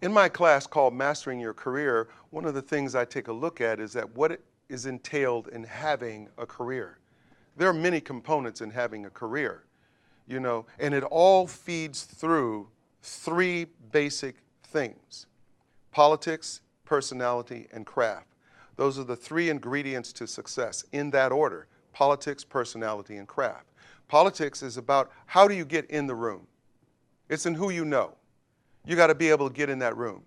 In my class called Mastering Your Career, one of the things I take a look at is that what is entailed in having a career. There are many components in having a career, and it all feeds through three basic things: politics, personality, and craft. Those are the three ingredients to success in that order: politics, personality, and craft. Politics is about how do you get in the room. It's in who you know. You got to be able to get in that room.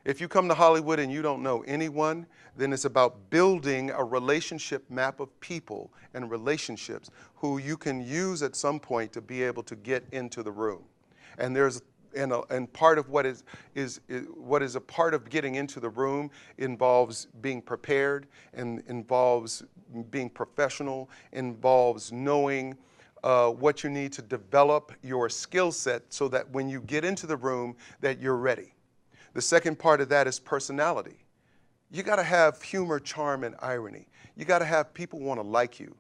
If you come to Hollywood and you don't know anyone, then it's about building a relationship map of people and relationships who you can use at some point to be able to get into the room. And part of what is a part of getting into the room involves being prepared, and involves being professional, involves knowing what you need to develop your skill set so that when you get into the room that you're ready. The second part of that is personality. You got to have humor, charm, and irony. You got to have people want to like you.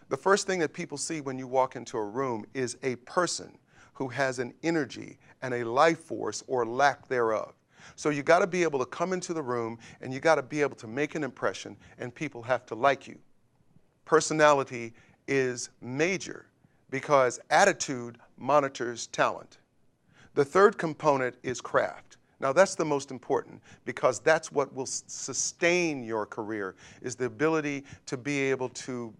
The first thing that people see when you walk into a room is a person who has an energy and a life force or lack thereof. So you got to be able to come into the room and you got to be able to make an impression, and people have to like you. Personality is major because attitude monitors talent. The third component is craft. Now that's the most important, because that's what will sustain your career, is the ability to be able to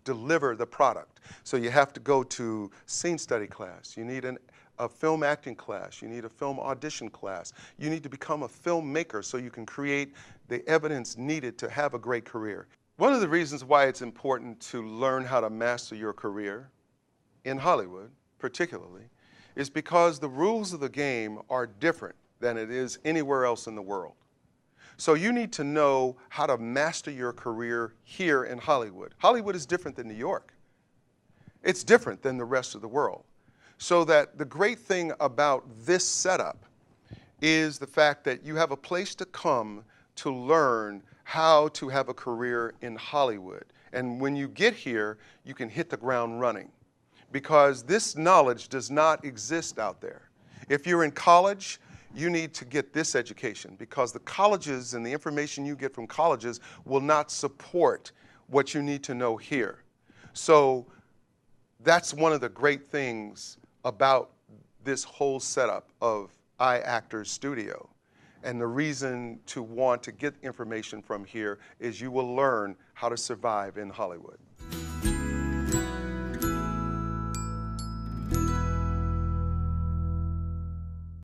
deliver the product. So you have to go to scene study class. You need a film acting class. You need a film audition class. You need to become a filmmaker so you can create the evidence needed to have a great career. One of the reasons why it's important to learn how to master your career in Hollywood, particularly, is because the rules of the game are different than it is anywhere else in the world. So you need to know how to master your career here in Hollywood. Hollywood is different than New York. It's different than the rest of the world. So that the great thing about this setup is the fact that you have a place to come to learn how to have a career in Hollywood. And when you get here, you can hit the ground running, because this knowledge does not exist out there. If you're in college, you need to get this education, because the colleges and the information you get from colleges will not support what you need to know here. So that's one of the great things about this whole setup of iActors Studio. And the reason to want to get information from here is you will learn how to survive in Hollywood.